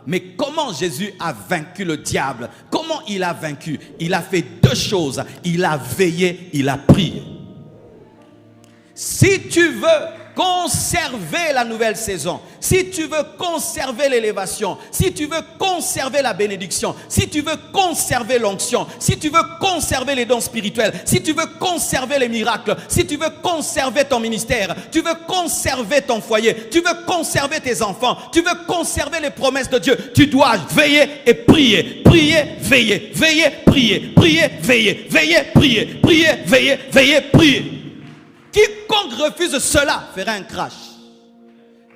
Mais comment Jésus a vaincu le diable? Comment il a vaincu? Il a fait deux choses. Il a veillé, il a prié. Si tu veux conserver la nouvelle saison, si tu veux conserver l'élévation, si tu veux conserver la bénédiction, si tu veux conserver l'onction, si tu veux conserver les dons spirituels, si tu veux conserver les miracles, si tu veux conserver ton ministère, tu veux conserver ton foyer, tu veux conserver tes enfants, tu veux conserver les promesses de Dieu, tu dois veiller et prier, prier, veiller, veiller, prier, prier, veiller, veiller, prier, prier, veiller, veiller, prier. Quiconque refuse cela fera un crash.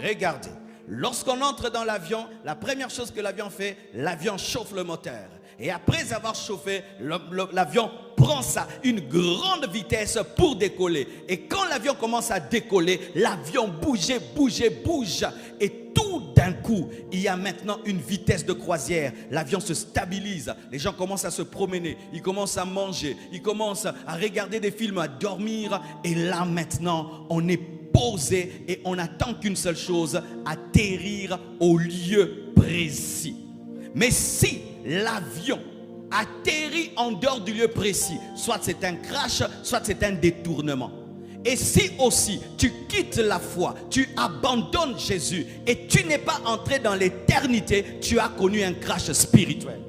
Regardez, lorsqu'on entre dans l'avion, la première chose que l'avion fait, l'avion chauffe le moteur. Et après avoir chauffé, l'avion prend une grande vitesse pour décoller. Et quand l'avion commence à décoller, l'avion bouge. Et tout d'un coup, il y a maintenant une vitesse de croisière. L'avion se stabilise. Les gens commencent à se promener. Ils commencent à manger. Ils commencent à regarder des films, à dormir. Et là maintenant, on est posé et on n'attend qu'une seule chose, atterrir au lieu précis. Mais si l'avion atterrit en dehors du lieu précis, soit c'est un crash, soit c'est un détournement. Et si aussi tu quittes la foi, tu abandonnes Jésus et tu n'es pas entré dans l'éternité, tu as connu un crash spirituel.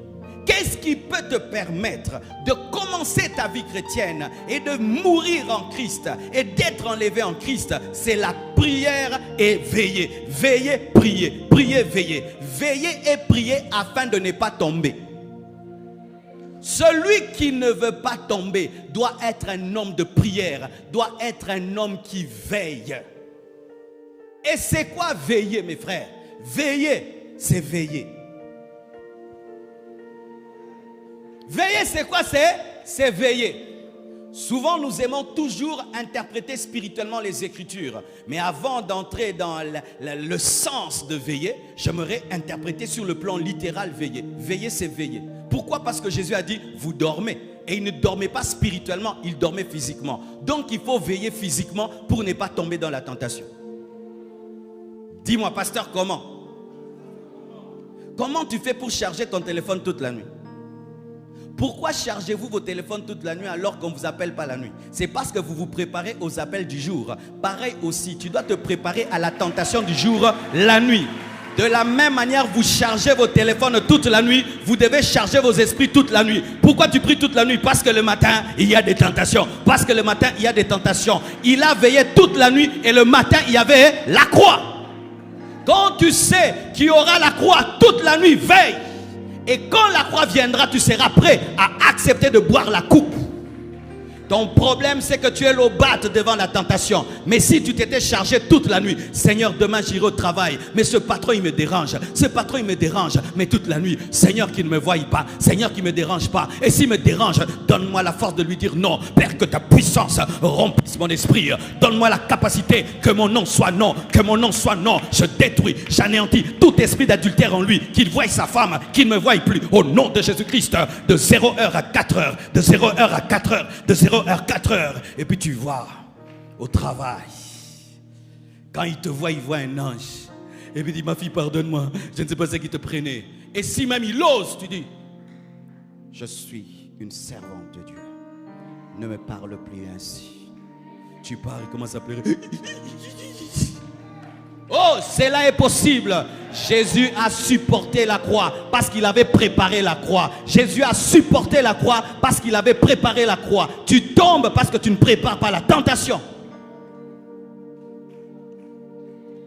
Qu'est-ce qui peut te permettre de commencer ta vie chrétienne et de mourir en Christ et d'être enlevé en Christ? C'est la prière et veiller. Veiller, prier, prier, veiller. Veiller et prier afin de ne pas tomber. Celui qui ne veut pas tomber doit être un homme de prière, doit être un homme qui veille. Et c'est quoi veiller, mes frères? Veiller, c'est veiller. Veiller, c'est quoi? C'est veiller. Souvent, nous aimons toujours interpréter spirituellement les Écritures. Mais avant d'entrer dans le sens de veiller, j'aimerais interpréter sur le plan littéral veiller. Veiller, c'est veiller. Pourquoi? Parce que Jésus a dit, vous dormez. Et il ne dormait pas spirituellement, il dormait physiquement. Donc, il faut veiller physiquement pour ne pas tomber dans la tentation. Dis-moi, pasteur, comment? Comment tu fais pour charger ton téléphone toute la nuit? Pourquoi chargez-vous vos téléphones toute la nuit alors qu'on ne vous appelle pas la nuit? C'est parce que vous vous préparez aux appels du jour. Pareil aussi, tu dois te préparer à la tentation du jour la nuit. De la même manière, vous chargez vos téléphones toute la nuit, vous devez charger vos esprits toute la nuit. Pourquoi tu pries toute la nuit? Parce que le matin, il y a des tentations. Parce que le matin, il y a des tentations. Il a veillé toute la nuit et le matin, il y avait la croix. Quand tu sais qu'il y aura la croix toute la nuit, veille. Et quand la croix viendra, tu seras prêt à accepter de boire la coupe. Ton problème, c'est que tu es l'obate devant la tentation. Mais si tu t'étais chargé toute la nuit, Seigneur, demain j'irai au travail, mais ce patron il me dérange, ce patron il me dérange, mais toute la nuit, Seigneur qui ne me voie pas, Seigneur qui ne me dérange pas. Et s'il me dérange, donne-moi la force de lui dire non. Père, que ta puissance remplisse mon esprit. Donne-moi la capacité que mon nom soit non, que mon nom soit non. Je détruis, j'anéantis tout esprit d'adultère en lui, qu'il voie sa femme, qu'il ne me voie plus. Au nom de Jésus-Christ, de 0h à 4h, de 0h à 4h, de 0h à 4h. Et puis tu vois au travail, quand il te voit, il voit un ange. Et puis il dit, ma fille, pardonne-moi, je ne sais pas ce qui te prenait. Et si même il ose, tu dis, je suis une servante de Dieu, ne me parle plus ainsi. Tu pars et commence à pleurer. Oh, cela est possible. Jésus a supporté la croix parce qu'il avait préparé la croix. Jésus a supporté la croix parce qu'il avait préparé la croix. Tu tombes parce que tu ne prépares pas la tentation.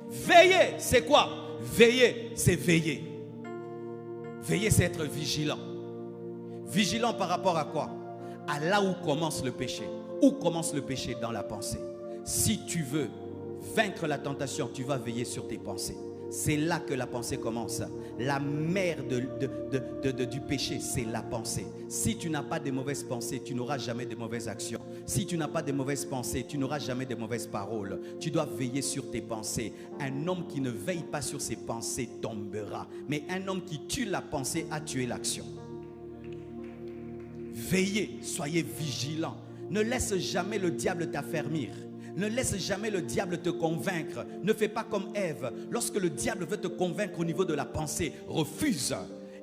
Veiller, c'est quoi? Veiller, c'est veiller. Veiller, c'est être vigilant. Vigilant par rapport à quoi? À là où commence le péché. Où commence le péché? Dans la pensée. Si tu veux vaincre la tentation, tu vas veiller sur tes pensées. C'est là que la pensée commence. La mère du péché, c'est la pensée. Si tu n'as pas de mauvaises pensées, tu n'auras jamais de mauvaises actions. Si tu n'as pas de mauvaises pensées, tu n'auras jamais de mauvaises paroles. Tu dois veiller sur tes pensées. Un homme qui ne veille pas sur ses pensées tombera. Mais un homme qui tue la pensée a tué l'action. Veillez, soyez vigilants. Ne laisse jamais le diable t'affermir. Ne laisse jamais le diable te convaincre. Ne fais pas comme Ève. Lorsque le diable veut te convaincre au niveau de la pensée, refuse.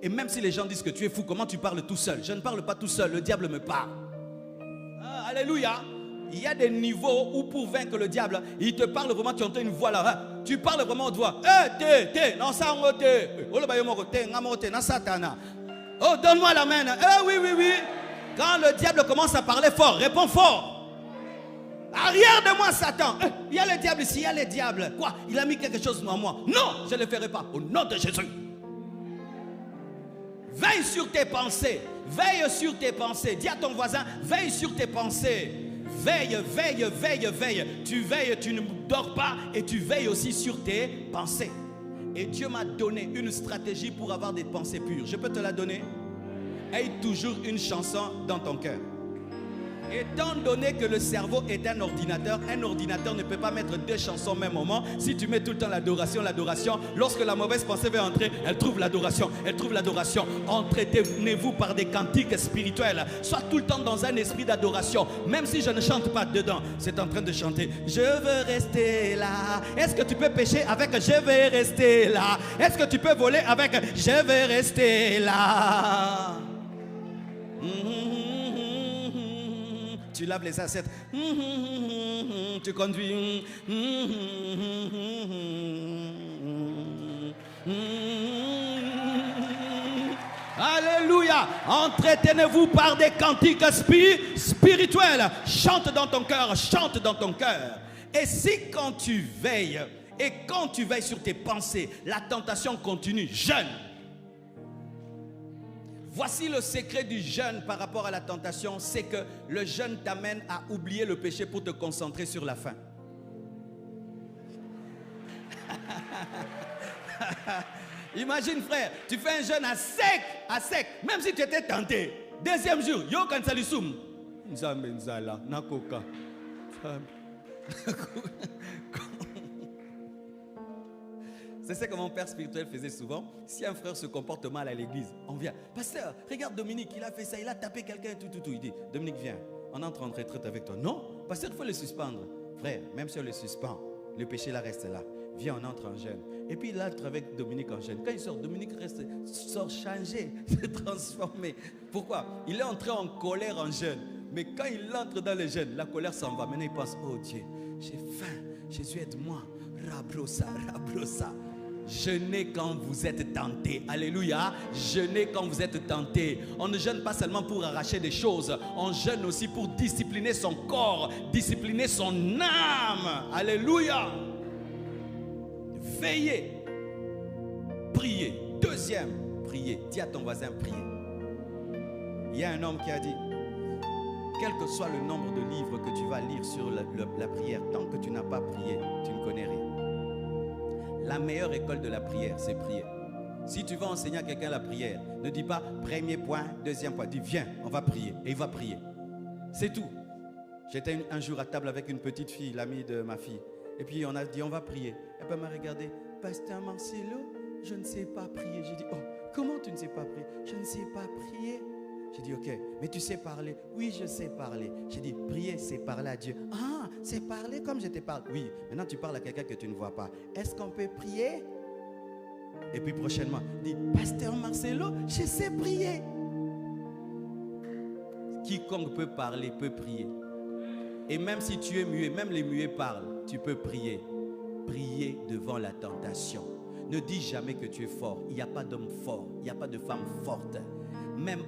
Et même si les gens disent que tu es fou, comment tu parles tout seul? Je ne parle pas tout seul, le diable me parle. Ah, alléluia. Il y a des niveaux où pour vaincre le diable, il te parle vraiment, tu entends une voix là. Hein? Tu parles vraiment haute voix. Non, ça on oh, donne-moi la main. Oui, oui, oui. Quand le diable commence à parler fort, réponds fort. Arrière de moi, Satan. Il y a le diable ici, il y a le diable. Quoi? Il a mis quelque chose dans moi. Non, je ne le ferai pas. Au nom de Jésus. Veille sur tes pensées. Veille sur tes pensées. Dis à ton voisin, veille sur tes pensées. Veille, veille, veille, veille. Tu veilles, tu ne dors pas et tu veilles aussi sur tes pensées. Et Dieu m'a donné une stratégie pour avoir des pensées pures. Je peux te la donner? Aie toujours une chanson dans ton cœur. Étant donné que le cerveau est un ordinateur ne peut pas mettre deux chansons au même moment. Si tu mets tout le temps l'adoration, lorsque la mauvaise pensée va entrer, elle trouve l'adoration. Entretenez-vous par des cantiques spirituels. Sois tout le temps dans un esprit d'adoration. Même si je ne chante pas dedans, c'est en train de chanter. Je veux rester là. Est-ce que tu peux pécher avec je vais rester là? Est-ce que tu peux voler avec je vais rester là? Tu laves les assiettes. Tu conduis. Alléluia. Entretenez-vous par des cantiques spirituels. Chante dans ton cœur, chante dans ton cœur. Et si quand tu veilles, et quand tu veilles sur tes pensées, la tentation continue, jeûne. Voici le secret du jeûne par rapport à la tentation, c'est que le jeûne t'amène à oublier le péché pour te concentrer sur la faim. Imagine frère, tu fais un jeûne à sec, même si tu étais tenté. Deuxième jour, yo kan salisum. Nzambe nzala, nakoka. C'est ce que mon père spirituel faisait souvent. Si un frère se comporte mal à l'église, on vient. Pasteur, regarde Dominique, il a fait ça, il a tapé quelqu'un, tout. Il dit, Dominique, viens, on entre en retraite avec toi. Non, pasteur, il faut le suspendre. Frère, même si on le suspend, le péché là reste là. Viens, on entre en jeûne. Et puis il entre avec Dominique en jeûne. Quand il sort, Dominique sort changé, transformé. Pourquoi? Il est entré en colère en jeûne. Mais quand il entre dans le jeûne, la colère s'en va. Maintenant il pense, oh Dieu, j'ai faim, Jésus aide-moi. Rabrosa. Jeûnez quand vous êtes tenté. Alléluia. Jeûnez quand vous êtes tenté. On ne jeûne pas seulement pour arracher des choses. On jeûne aussi pour discipliner son corps, discipliner son âme. Alléluia. Veillez. Priez. Deuxième, priez. Dis à ton voisin, priez. Il y a un homme qui a dit, quel que soit le nombre de livres que tu vas lire sur la prière, tant que tu n'as pas prié, tu ne connais rien. La meilleure école de la prière, c'est prier. Si tu vas enseigner à quelqu'un la prière, ne dis pas premier point, deuxième point. Dis viens, on va prier. Et il va prier. C'est tout. J'étais un jour à table avec une petite fille, l'amie de ma fille. Et puis on a dit on va prier. Et puis elle m'a regardé. Pasteur Marcelo, je ne sais pas prier. J'ai dit oh, comment tu ne sais pas prier? Je ne sais pas prier. J'ai dit ok, mais tu sais parler? Oui, je sais parler. J'ai dit prier, c'est parler à Dieu. Ah, c'est parler comme je te parle. Oui, maintenant tu parles à quelqu'un que tu ne vois pas. Est-ce qu'on peut prier? Et puis prochainement, dis pasteur Marcelo, je sais prier. Quiconque peut parler peut prier. Et même si tu es muet, même les muets parlent, tu peux prier. Prier devant la tentation. Ne dis jamais que tu es fort. Il n'y a pas d'homme fort, il n'y a pas de femme forte. Même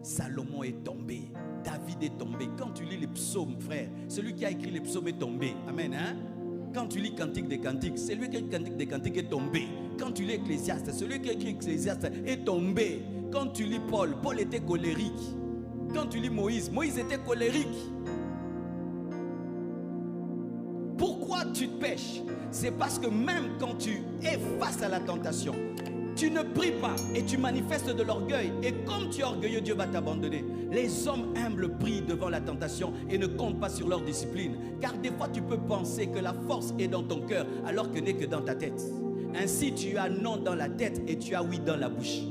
Salomon est tombé, David est tombé. Quand tu lis les psaumes, frère, celui qui a écrit les psaumes est tombé. Amen, hein? Quand tu lis Cantique des Cantiques, celui qui a écrit Cantique des Cantiques est tombé. Quand tu lis Ecclésiaste, celui qui a écrit Ecclésiaste est tombé. Quand tu lis Paul, Paul était colérique. Quand tu lis Moïse, Moïse était colérique. Pourquoi tu pêches? C'est parce que même quand tu es face à la tentation, tu ne pries pas et tu manifestes de l'orgueil. Et comme tu es orgueilleux, Dieu va t'abandonner. Les hommes humbles prient devant la tentation et ne comptent pas sur leur discipline. Car des fois, tu peux penser que la force est dans ton cœur alors que n'est que dans ta tête. Ainsi, tu as non dans la tête et tu as oui dans la bouche.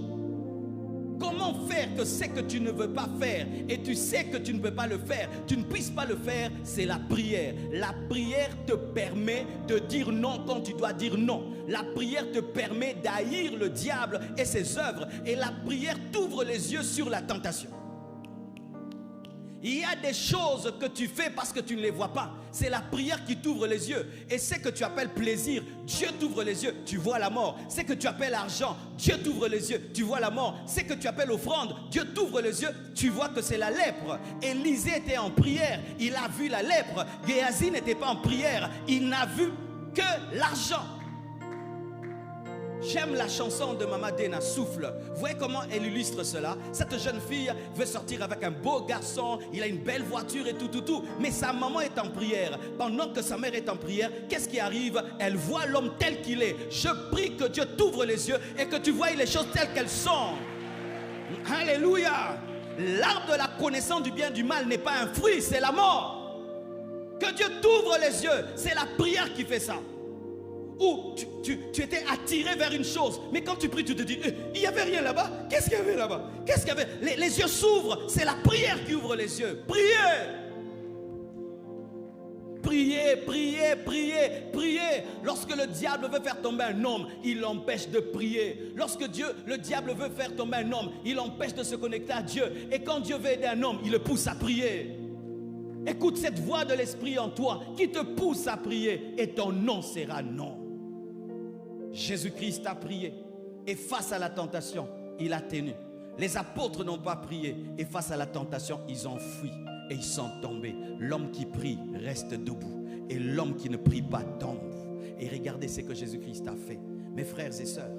Comment faire que ce que tu ne veux pas faire et tu sais que tu ne peux pas le faire, tu ne puisses pas le faire? C'est la prière. La prière te permet de dire non quand tu dois dire non. La prière te permet d'haïr le diable et ses œuvres. Et la prière t'ouvre les yeux sur la tentation. Il y a des choses que tu fais parce que tu ne les vois pas. C'est la prière qui t'ouvre les yeux. Et ce que tu appelles plaisir, Dieu t'ouvre les yeux, tu vois la mort. Ce que tu appelles argent, Dieu t'ouvre les yeux, tu vois la mort. Ce que tu appelles offrande, Dieu t'ouvre les yeux, tu vois que c'est la lèpre. Élisée était en prière, il a vu la lèpre. Géasi n'était pas en prière, il n'a vu que l'argent. J'aime la chanson de Mama Dena, Souffle. Vous voyez comment elle illustre cela? Cette jeune fille veut sortir avec un beau garçon, il a une belle voiture et tout. Mais sa maman est en prière. Pendant que sa mère est en prière, qu'est-ce qui arrive? Elle voit l'homme tel qu'il est. Je prie que Dieu t'ouvre les yeux et que tu vois les choses telles qu'elles sont. Alléluia. L'arbre de la connaissance du bien et du mal n'est pas un fruit, c'est la mort. Que Dieu t'ouvre les yeux, c'est la prière qui fait ça. Ou tu étais attiré vers une chose, mais quand tu pries, tu te dis, il n'y avait rien là-bas. Qu'est-ce qu'il y avait là-bas? Qu'est-ce qu'il y avait? Les yeux s'ouvrent, c'est la prière qui ouvre les yeux. Priez! Priez, priez, priez, priez. Lorsque le diable veut faire tomber un homme, il l'empêche de prier. Lorsque le diable veut faire tomber un homme, il l'empêche de se connecter à Dieu. Et quand Dieu veut aider un homme, il le pousse à prier. Écoute cette voix de l'esprit en toi qui te pousse à prier et ton non sera non. Jésus-Christ a prié et face à la tentation, il a tenu. Les apôtres n'ont pas prié et face à la tentation, ils ont fui et ils sont tombés. L'homme qui prie reste debout et l'homme qui ne prie pas tombe. Et regardez ce que Jésus-Christ a fait. Mes frères et sœurs,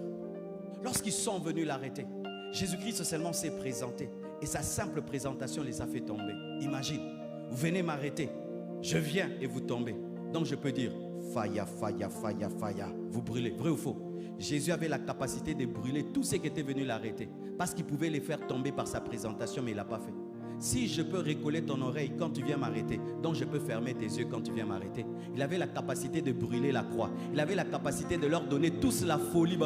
lorsqu'ils sont venus l'arrêter, Jésus-Christ seulement s'est présenté et sa simple présentation les a fait tomber. Imagine, vous venez m'arrêter, je viens et vous tombez. Donc je peux dire, faya, faya, faya, faya, vous brûlez, vrai ou faux? Jésus avait la capacité de brûler tous ceux qui étaient venus l'arrêter, parce qu'il pouvait les faire tomber par sa présentation, mais il ne l'a pas fait. Si je peux recoller ton oreille quand tu viens m'arrêter, donc je peux fermer tes yeux quand tu viens m'arrêter. Il avait la capacité de brûler la croix. Il avait la capacité de leur donner tous la folie.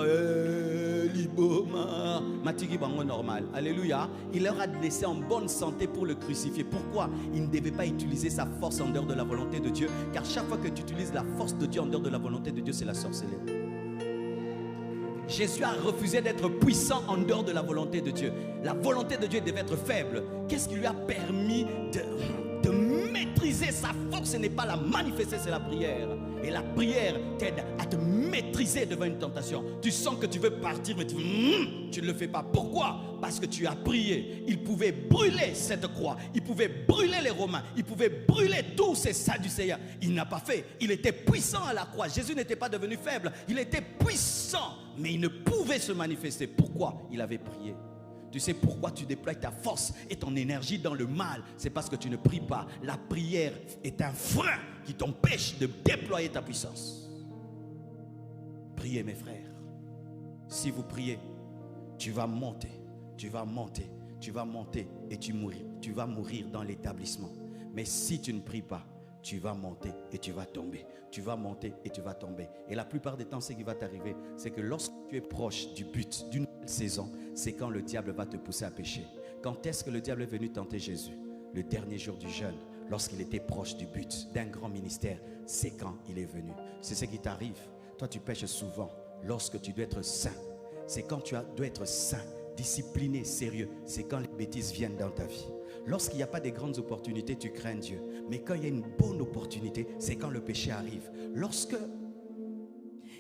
Normal. Alléluia. Il leur a laissé en bonne santé pour le crucifier. Pourquoi? Il ne devait pas utiliser sa force en dehors de la volonté de Dieu. Car chaque fois que tu utilises la force de Dieu en dehors de la volonté de Dieu, c'est la sorcellerie. Jésus a refusé d'être puissant en dehors de la volonté de Dieu. La volonté de Dieu devait être faible. Qu'est-ce qui lui a permis de maîtriser sa force? Ce n'est pas la manifester, c'est la prière. Et la prière t'aide à te maîtriser devant une tentation. Tu sens que tu veux partir, mais tu ne le fais pas. Pourquoi? Parce que tu as prié. Il pouvait brûler cette croix. Il pouvait brûler les Romains. Il pouvait brûler tous ces Sadducéens. Il n'a pas fait. Il était puissant à la croix. Jésus n'était pas devenu faible. Il était puissant, mais il ne pouvait se manifester. Pourquoi? Il avait prié. Tu sais pourquoi tu déploies ta force et ton énergie dans le mal? C'est parce que tu ne pries pas. La prière est un frein qui t'empêche de déployer ta puissance. Priez mes frères. Si vous priez, tu vas monter, tu vas monter, tu vas monter et tu vas mourir dans l'établissement. Mais si tu ne pries pas, tu vas monter et tu vas tomber. Tu vas monter et tu vas tomber. Et la plupart des temps, ce qui va t'arriver, c'est que lorsque tu es proche du but d'une nouvelle saison, c'est quand le diable va te pousser à pécher. Quand est-ce que le diable est venu tenter Jésus? Le dernier jour du jeûne, lorsqu'il était proche du but d'un grand ministère, c'est quand il est venu. C'est ce qui t'arrive. Toi, tu pêches souvent lorsque tu dois être saint. C'est quand tu dois être saint, discipliné, sérieux. C'est quand les bêtises viennent dans ta vie. Lorsqu'il n'y a pas de grandes opportunités, tu crains Dieu. Mais quand il y a une bonne opportunité, c'est quand le péché arrive. Lorsque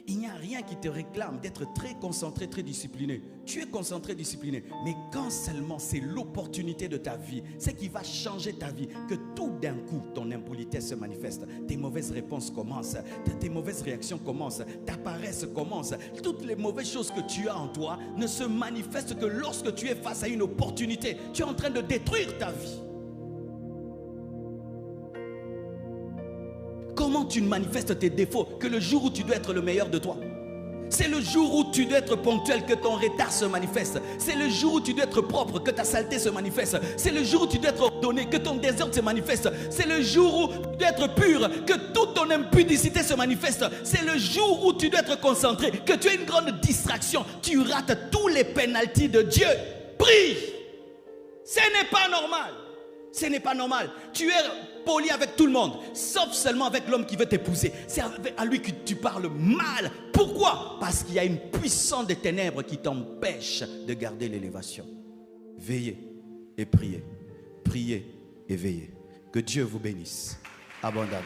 il n'y a rien qui te réclame d'être très concentré, très discipliné. Tu es concentré, discipliné. Mais quand seulement c'est l'opportunité de ta vie, c'est qui va changer ta vie, que tout d'un coup, ton impolitesse se manifeste. Tes mauvaises réponses commencent. Tes mauvaises réactions commencent. Ta paresse commence. Toutes les mauvaises choses que tu as en toi ne se manifestent que lorsque tu es face à une opportunité. Tu es en train de détruire ta vie. Comment tu manifestes tes défauts? Que le jour où tu dois être le meilleur de toi. C'est le jour où tu dois être ponctuel que ton retard se manifeste. C'est le jour où tu dois être propre que ta saleté se manifeste. C'est le jour où tu dois être ordonné que ton désordre se manifeste. C'est le jour où tu dois être pur que toute ton impudicité se manifeste. C'est le jour où tu dois être concentré, que tu as une grande distraction. Tu rates tous les pénaltys de Dieu. Prie! prie. Ce n'est pas normal. Ce n'est pas normal. Tu es poli avec tout le monde, sauf seulement avec l'homme qui veut t'épouser. C'est à lui que tu parles mal. Pourquoi? Parce qu'il y a une puissance des ténèbres qui t'empêche de garder l'élévation. Veillez et priez. Priez et veillez. Que Dieu vous bénisse abondamment.